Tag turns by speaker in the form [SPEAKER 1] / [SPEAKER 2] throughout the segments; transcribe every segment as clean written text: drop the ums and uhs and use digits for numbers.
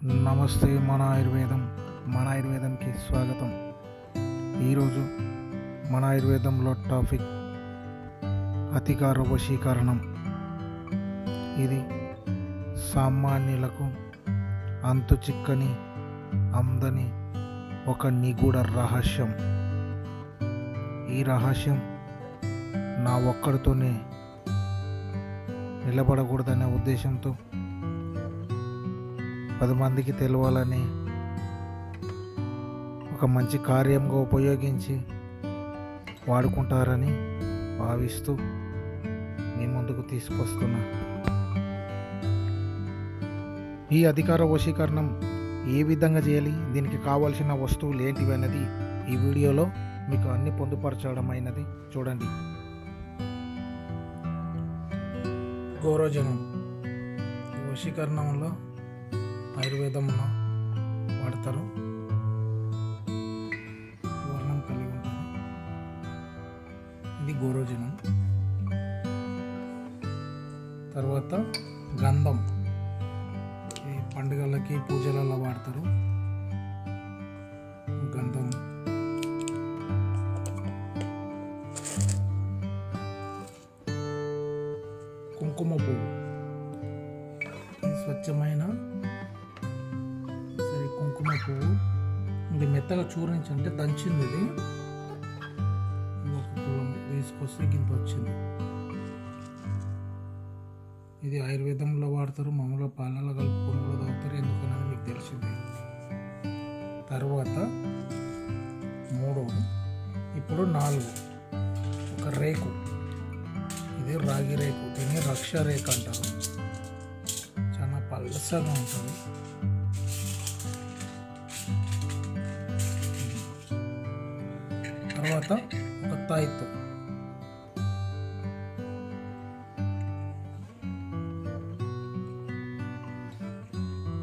[SPEAKER 1] నమస్తే మన ఆయుర్వేదంకి స్వాగతం. ఈరోజు మన ఆయుర్వేదంలో టాపిక్ అతికార వశీకరణం. ఇది సామాన్యులకు అంతు చిక్కని అందని ఒక నిగూఢ రహస్యం. ఈ రహస్యం నా ఒక్కడితోనే నిలబడకూడదనే ఉద్దేశంతో 10 మందికి తెలవాలని ఒక మంచి కార్యంగా ఉపయోగించి వాడుకుంటారని భావిస్తూ మీ ముందుకు తీసుకొస్తున్నా. ఈ అధికార వశీకరణం ఏ విధంగా చేయాలి, దీనికి కావాల్సిన వస్తువులు ఏంటివి అనేది ఈ వీడియోలో మీకు అన్ని పొందుపరచడమైనది. చూడండి. గోరోజనం వశీకరణంలో ఆయుర్వేదంలో వాడతారు. వర్ణం కలిగి ఉంటుంది. ఇది గోరోజనం. తర్వాత గంధం, ఈ పండుగలకి పూజలలో వాడతారు. గంధం. కుంకుమ పువ్వు, ఇది స్వచ్ఛమైన కుంకుమ పువ్వు. ఇది మెత్తగా చూరించి అంటే దంచింది. ఇది ఒక తులం తీసుకొస్తే గింత వచ్చింది. ఇది ఆయుర్వేదంలో వాడతారు. మామూలుగా పాలలో కలుపుకొని కూడా తాగుతారు. ఎందుకనేది మీకు తెలిసింది. తర్వాత 3, ఇప్పుడు 4 ఒక రేకు. ఇది రాగి రేకు. దీన్ని రక్ష రేకు అంటారు. చాలా పల్సగా ఉంటుంది. తర్వాత ఒక తాయిత్తు.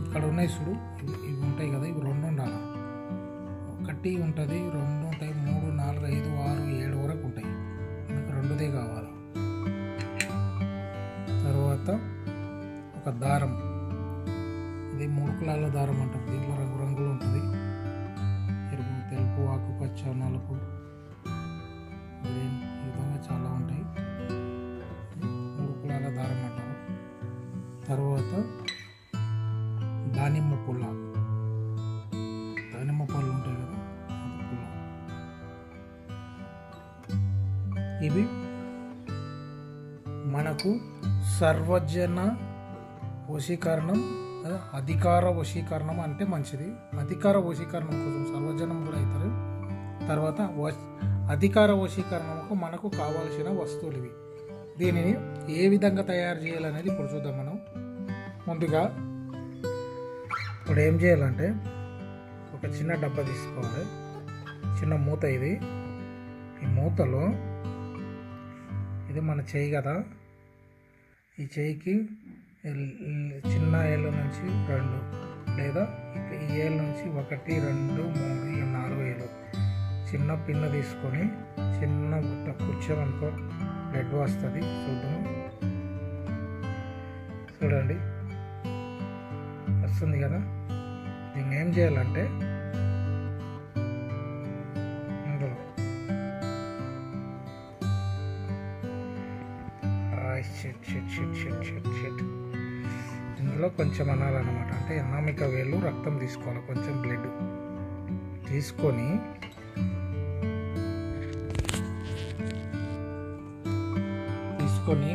[SPEAKER 1] ఇక్కడ ఉన్నాయి చూడు, ఇవి ఉంటాయి కదా, ఇవి 2 ఉండాలి. 1 ఉంటుంది, 2 ఉంటాయి, 3, 4, 5, 6, 7 వరకు ఉంటాయి. మనకు 2దే కావాలి. తర్వాత ఒక దారం. ఇది 3 కులాల దారం అంటారు. దీంట్లో రంగురంగులు ఉంటుంది. ఎరుపు, తెలుపు, ఆకుపచ్చ, నలుపు, గ్రీన్, ఈ విధంగా చాలా ఉంటాయి. 3 కులాల దారం అంటారు. తర్వాత దానిమ్మ పుల్ల. దానిమ్మ పళ్ళు ఉంటాయి కదా, అది పుల్ల. ఇవి మనకు సర్వజన వశీకరణం, అధికార వశీకరణం అంటే మంచిది. అధికార వశీకరణం కోసం సర్వజనం కూడా అవుతారు. తర్వాత అధికార వశీకరణకు మనకు కావాల్సిన వస్తువులు ఇవి. దీనిని ఏ విధంగా తయారు చేయాలనేది ఇప్పుడు చూద్దాం మనం. ముందుగా ఇప్పుడు ఏం చేయాలంటే, ఒక చిన్న డబ్బా తీసుకోవాలి. చిన్న మూత ఇది. ఈ మూతలో ఇది మన చేయి కదా, ఈ చేయికి చిన్న ఏళ్ళ నుంచి 2 లేదా ఈ ఏళ్ళ నుంచి 1, 2, 3, 4 ఏళ్ళు చిన్న పిన్న తీసుకొని చిన్న బుట్ట కూర్చోమనుకో, బ్లడ్ వస్తుంది. చూడండి, వస్తుంది కదా. దీన్ని ఏం చేయాలంటే, ఇందులో ఇందులో కొంచెం అనాలన్నమాట. అంటే అనామిక వేళ్ళు రక్తం తీసుకోవాలి. కొంచెం బ్లడ్ తీసుకొని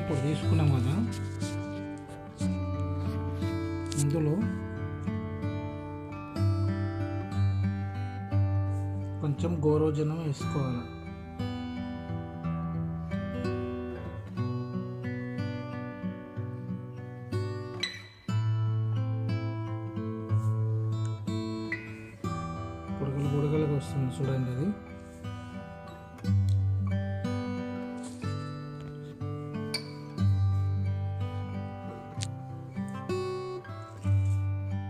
[SPEAKER 1] ఇప్పుడు తీసుకున్నాం కదా, ఇందులో కొంచెం గోరోజనం వేసుకోవాలి. బుడగలుగా వస్తుంది చూడండి. అది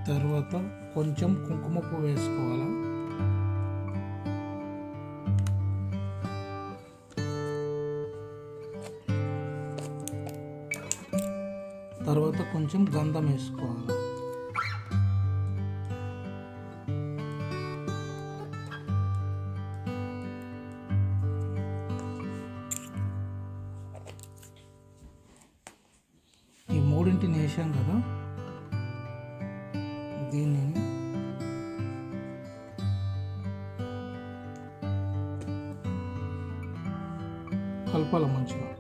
[SPEAKER 1] తర్వాత కొంచెం కుంకుమ పువ్వు వేసుకోవాలి. తర్వాత కొంచెం గంధం వేసుకోవాలి. వేసాం కదా, దీన్ని కలపాలి మంచిగా.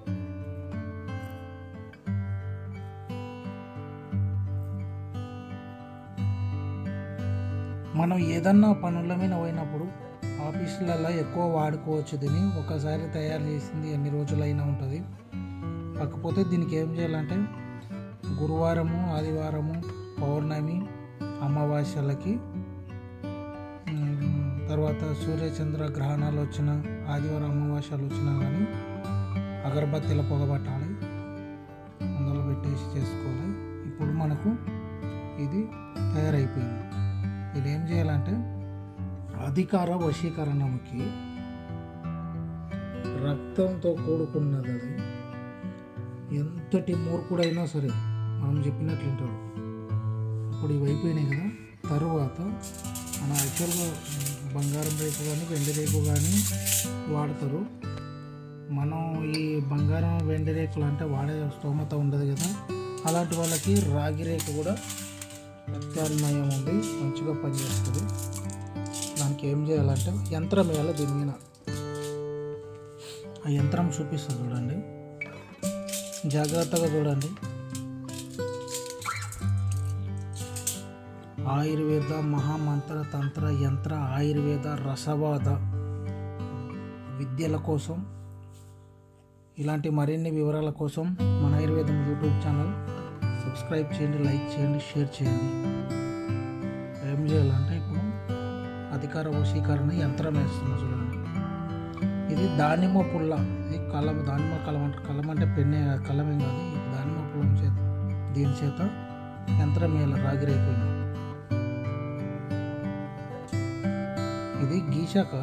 [SPEAKER 1] మనం ఏదన్నా పనుల మీద పోయినప్పుడు ఆఫీసులలో ఎక్కువ వాడుకోవచ్చు. దీన్ని ఒకసారి తయారు చేసింది ఎన్ని రోజులైనా ఉంటుంది. కాకపోతే దీనికి ఏం చేయాలంటే గురువారము, ఆదివారము, పౌర్ణమి, అమావాస్యలకి, తర్వాత సూర్యచంద్ర గ్రహణాలు వచ్చిన, ఆదివారం అమావాస్యలు వచ్చినా కానీ అగరబత్తీల పొగబట్టాలి, అందులో పెట్టేసి చేసుకోవాలి. ఇప్పుడు మనకు ఇది తయారైపోయింది. ఇది ఏం చేయాలంటే అధికార వశీకరణకి రక్తంతో కూడుకున్నది. అది ఎంతటి మూర్ఖుడైనా సరే మనం చెప్పినట్లు వింటాడు. ఇప్పుడు ఇవి అయిపోయినాయి కదా, తరువాత మన యాక్చువల్గా బంగారం రేకు కానీ వెండి రేకు కానీ వాడతారు. మనం ఈ బంగారం వెండి రేకులు అంటే వాడే స్తోమత ఉండదు కదా, అలాంటి వాళ్ళకి రాగి రేకు కూడా ప్రత్యామ్నాయం ఉంది, మంచిగా పనిచేస్తుంది. దానికి ఏం చేయాలంటే యంత్రం వేయాలి. దీని మీద ఆ యంత్రం చూపిస్తుంది చూడండి, జాగ్రత్తగా చూడండి. ఆయుర్వేద మహామంత్ర తంత్ర యంత్ర ఆయుర్వేద రసవాద విద్యల కోసం, ఇలాంటి మరిన్ని వివరాల కోసం మన ఆయుర్వేదం యూట్యూబ్ ఛానల్ సబ్స్క్రైబ్ చేయండి, లైక్ చేయండి, షేర్ చేయండి. ఏం చేయాలంటే ఇప్పుడు అధికార వశీకరణ యంత్రం వేస్తున్నా చూడండి. ఇది దానిమ్మ పుల్ల, ఇది కలం, దానిమ్మ కలం అంటే, కలం అంటే పెన్నే కలమేం కాదు, ఇది దానిమ్మ పుల్ల చేత, దీని చేత యంత్రం వేయాలి రాగి రేకులు. ఇది గీశాక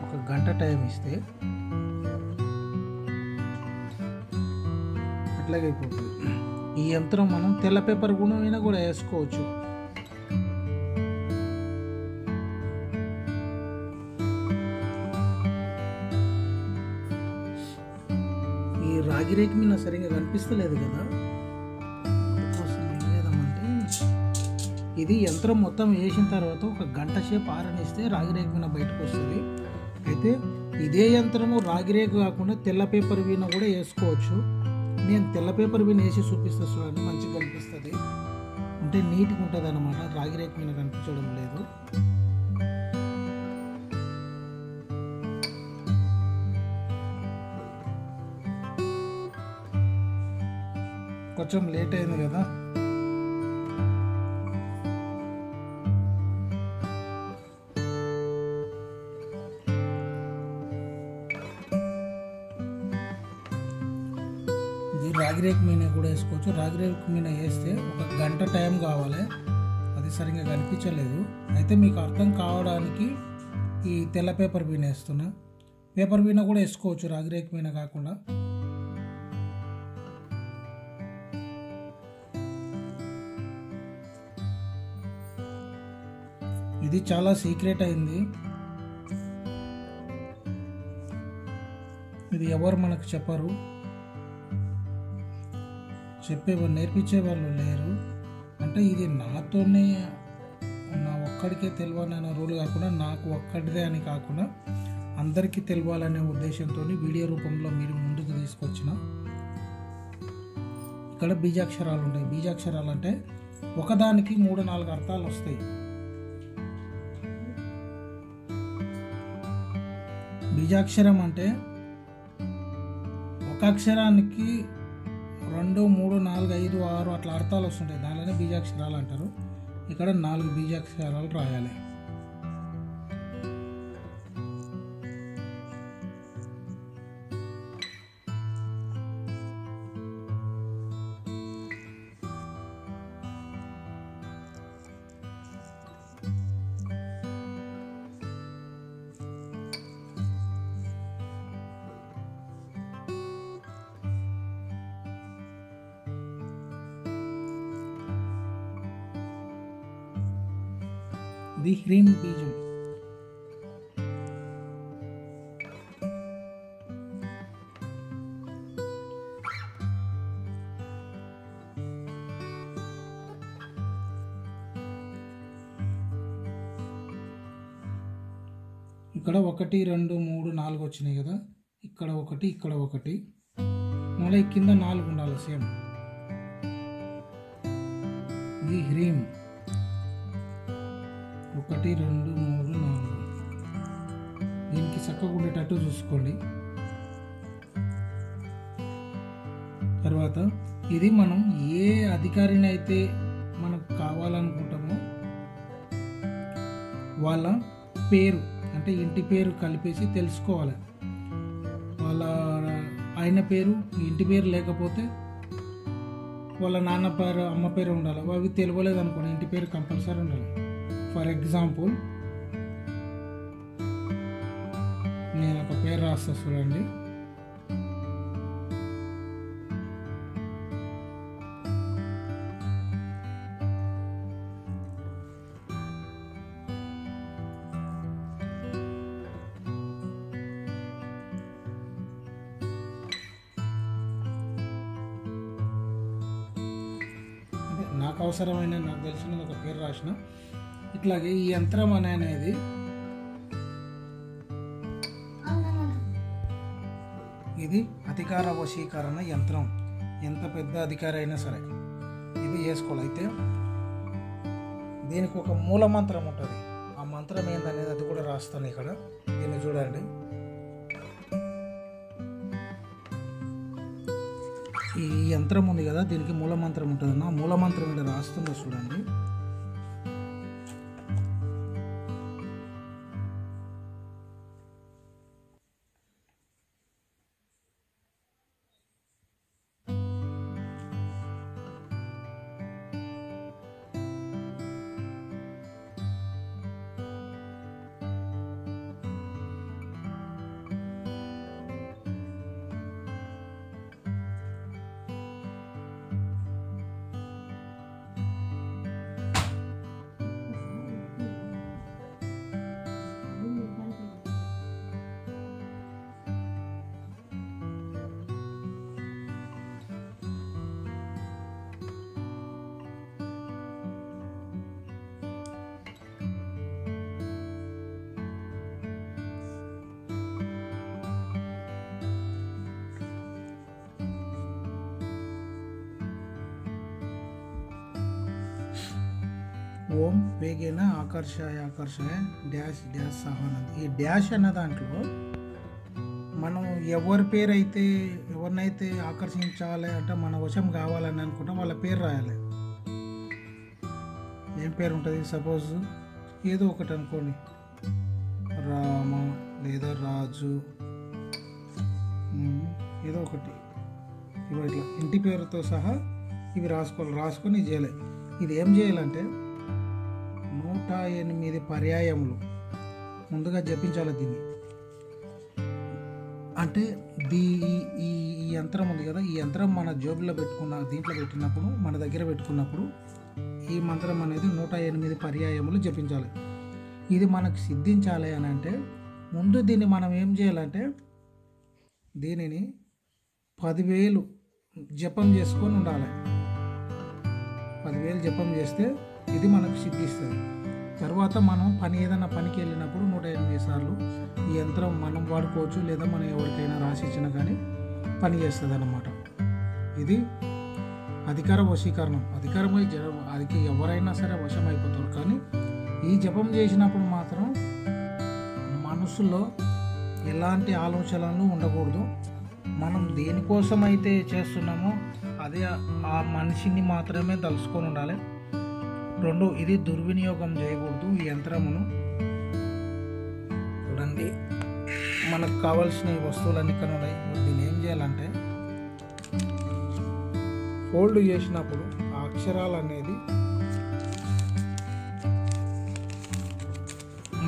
[SPEAKER 1] ఒక గంట టైం ఇస్తే అట్లాగే అయిపోతుంది. ఈ యంత్రం మనం తెల్ల పేపర్ గుణమైనా కూడా వేసుకోవచ్చు. ఈ రాగి రేకు మీద సరిగ్గా కనిపిస్తలేదు కదా, అందుకోసం ఏం చేద్దామంటే ఇది యంత్రం మొత్తం వేసిన తర్వాత ఒక గంట సేపు ఆరనిస్తే రాగి రేకు మీద బయటకు వస్తుంది. అయితే ఇదే యంత్రము రాగి రేకు కాకుండా తెల్ల పేపర్ వీణ కూడా వేసుకోవచ్చు. నేను తెల్ల పేపర్ వీణ వేసి చూపిస్తా చూడండి, మంచిగా కనిపిస్తుంది, అంటే నీట్గా ఉంటుంది అన్నమాట. రాగి రేకు మీద కనిపించడం లేదు. కొంచెం లేట్ అయింది కదా, రాగి రేకు మీద కూడా వేసుకోవచ్చు. రాగి రేకు మీద వేస్తే ఒక గంట టైం కావాలి, అది సరిగ్గా కనిపించలేదు. అయితే మీకు అర్థం కావడానికి ఈ తెల్ల పేపర్ మీద వేస్తున్నా. పేపర్ మీద కూడా వేసుకోవచ్చు రాగి రేకు మీద కాకుండా. ఇది చాలా సీక్రెట్ అయింది, ఇది ఎవరు మనకు చెప్పరు, చెప్పేవారు నేర్పించే వాళ్ళు లేరు. అంటే ఇది నాతోనే నా ఒక్కడికే తెలియాలనే రూల్ కాకుండా, నాకు ఒక్కడిదే అని కాకుండా అందరికీ తెలియాలనే ఉద్దేశంతో వీడియో రూపంలో మీరు ముందుకు తీసుకొచ్చిన. ఇక్కడ బీజాక్షరాలు ఉంటాయి. బీజాక్షరాలు అంటే ఒకదానికి 3-4 అర్థాలు వస్తాయి. బీజాక్షరం అంటే ఒక అక్షరానికి 2, 3, 4, 5, 6 అట్లా అర్థాలు వస్తుంటాయి. దానిలోనే బీజాక్షరాలు అంటారు. ఇక్కడ 4 బీజాక్షరాలు రాయాలి. ఇది హ్రీం బీజం. ఇక్కడ 1 2 3 4 వచ్చినాయి కదా, ఇక్కడ 1 ఇక్కడ 1, మళ్ళీ కింద 4 ఉండాలి సేమ్. ఇది హ్రీం 1 2 3 4. దీనికి చక్కగా ఉండేటట్టు చూసుకోండి. తర్వాత ఇది మనం ఏ అధికారిని అయితే మనకు కావాలనుకుంటామో వాళ్ళ పేరు అంటే ఇంటి పేరు కలిపేసి తెలుసుకోవాలి. వాళ్ళ ఆయన పేరు, ఇంటి పేరు లేకపోతే వాళ్ళ నాన్న పేరు, అమ్మ పేరు ఉండాలి. అవి తెలియలేదు అనుకోండి, ఇంటి పేరు కంపల్సరీ ఉండాలి. ఫర్ ఎగ్జాంపుల్ నేను ఒక పేరు రాస్తా చూడండి. నాకు అవసరమైన, నాకు తెలిసిన ఒక పేరు రాసిన. ఇట్లాగే ఈ యంత్రం అనేది ఇది అధికార వశీకరణ యంత్రం. ఎంత పెద్ద అధికారి అయినా సరే ఇది చేసుకోవాలి. అయితే దీనికి ఒక మూల మంత్రం ఉంటుంది. ఆ మంత్రం ఏందనేది అది కూడా రాస్తాను ఇక్కడ. దీన్ని చూడండి. ఈ యంత్రం ఉంది కదా, దీనికి మూల మంత్రం ఉంటుంది. ఆ మూల మంత్రం ఇక్కడ రాస్తుందో చూడండి. ఓం వేగేన ఆకర్షాయ డాష్ డాష్ సహానంద్. ఈ డాష్ అన్న దాంట్లో మనం ఎవరినైతే ఆకర్షించాలి అంటే మన వశం కావాలని అనుకుంటాం వాళ్ళ పేరు రాయాలి. ఏం పేరు ఉంటుంది? సపోజ్ ఏదో ఒకటి అనుకోండి, రామ లేదా రాజు, ఏదో ఒకటి. ఇవి ఇట్లా ఇంటి పేరుతో సహా ఇవి రాసుకొని చేయాలి. ఇది ఏం చేయాలంటే 108 పర్యాయములు ముందుగా జపించాలి దీన్ని. అంటే ఈ యంత్రం ఉంది కదా, ఈ యంత్రం మన జోబులో దీంట్లో పెట్టినప్పుడు, మన దగ్గర పెట్టుకున్నప్పుడు ఈ మంత్రం అనేది 108 పర్యాయములు జపించాలి. ఇది మనకు సిద్ధించాలి అని అంటే ముందు దీన్ని మనం ఏం చేయాలంటే దీనిని 10,000 జపం చేసుకొని ఉండాలి. 10,000 జపం చేస్తే ఇది మనకు సిద్ధిస్తుంది. తర్వాత మనం ఏదైనా పనికి వెళ్ళినప్పుడు 108 సార్లు ఈ యంత్రం మనం వాడుకోవచ్చు, లేదా మనం ఎవరికైనా రాసి ఇచ్చినా కానీ పని చేస్తుంది అన్నమాట. ఇది అధికార వశీకరణం. అది ఎవరైనా సరే వశం అయిపోతారు. కానీ ఈ జపం చేసినప్పుడు మాత్రం మనసులో ఎలాంటి ఆలోచనలు ఉండకూడదు. మనం దేనికోసం అయితే చేస్తున్నామో అదే ఆ మనిషిని మాత్రమే తలుసుకొని ఉండాలి. 2, ఇది దుర్వినియోగం చేయకూడదు. ఈ యంత్రమును చూడండి, మనకు కావాల్సిన ఈ వస్తువులన్నీ ఇక్కడ ఉన్నాయి. దీన్ని ఏం చేయాలంటే ఫోల్డ్ చేసినప్పుడు ఆ అక్షరాలు అనేది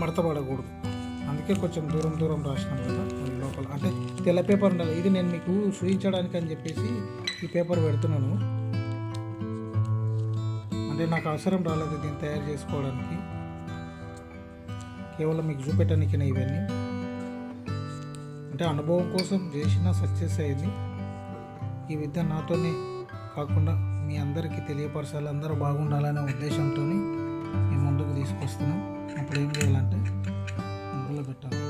[SPEAKER 1] మడతపడకూడదు. అందుకే కొంచెం దూరం రాసినాం కదా లోపల. అంటే తెల్ల పేపర్ ఉండాలి. ఇది నేను మీకు చూపించడానికి అని చెప్పేసి ఈ పేపర్ పెడుతున్నాను. అంటే నాకు అవసరం రాలేదు దీన్ని తయారు చేసుకోవడానికి, కేవలం మీకు చూపెట్టడానికి ఇవన్నీ. అంటే అనుభవం కోసం చేసిన సక్సెస్ అయింది. ఈ విద్య నాతోనే కాకుండా మీ అందరికీ తెలియపరచాలి, అందరూ బాగుండాలనే ఉద్దేశంతో మీ ముందుకు తీసుకొస్తున్నాం. అప్పుడు ఏం చేయాలంటే ఇందులో పెట్టాలి.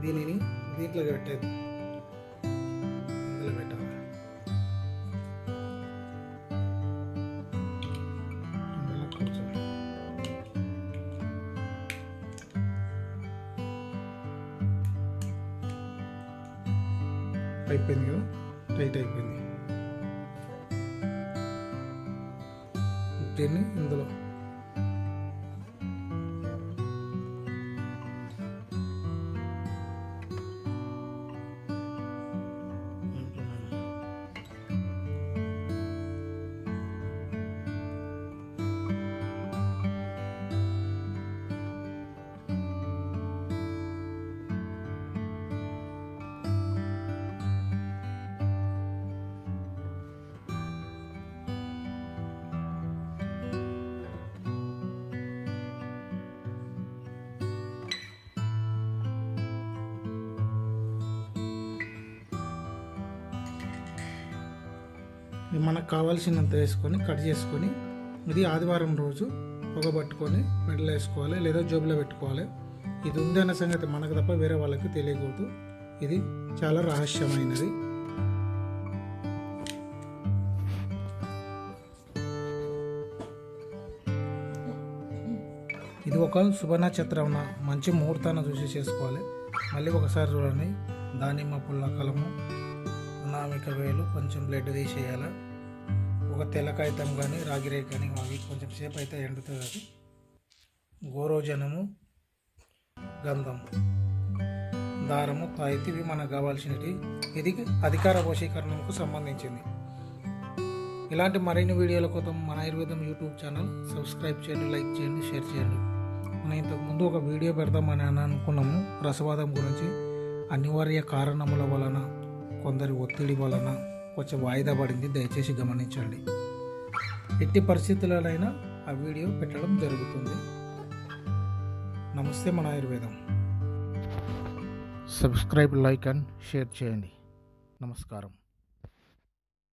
[SPEAKER 1] దీనిని దీంట్లో పెట్టేది ఇందులో పెట్టాలి. ఇందులో కూర్చోండి. అయిపోయింది కదా, టైట్ అయిపోయింది. దీన్ని ఇందులో మనకు కావాల్సినంత వేసుకొని కట్ చేసుకొని, ఇది ఆదివారం రోజు పొగబట్టుకొని మెడలో వేసుకోవాలి లేదా జోబులో పెట్టుకోవాలి. ఇది ఉందన్న సంగతి మనకు తప్ప వేరే వాళ్ళకి తెలియకూడదు. ఇది చాలా రహస్యమైనది. ఇది ఒక శుభ నక్షత్రం, మంచి ముహూర్తాన్ని చూసి చేసుకోవాలి. మళ్ళీ ఒకసారి చూడండి. దానిమ్మ పుల్ల కలము, అనామిక వేలు, కొంచెం బ్లడ్ తీసేయాలి. ఒక తెల్ల కాగితం కానీ రాగిరేఖ కానీ అవి కొంచెం సేపు అయితే ఎండుతుంది. అది గోరోజనము, గంధం, దారము, తాయితీ, ఇవి మనకు కావాల్సినవి. ఇది అధికార వశీకరణకు సంబంధించింది. ఇలాంటి మరిన్ని వీడియోల కోసం మన ఆయుర్వేదం యూట్యూబ్ ఛానల్ సబ్స్క్రైబ్ చేయండి, లైక్ చేయండి, షేర్ చేయండి. మనం ఇంతకుముందు ఒక వీడియో పెడదామని అనుకున్నాము రసవాదం గురించి. అనివార్య కారణముల వలన, కొందరి ఒత్తిడి వలన కొంచెం వాయిదా పడింది. దయచేసి గమనించండి. ఎట్టి పరిస్థితులైనా ఆ వీడియో పెట్టడం జరుగుతుంది. నమస్తే మన ఆయుర్వేదం. సబ్స్క్రైబ్, లైక్ అండ్ షేర్ చేయండి. నమస్కారం.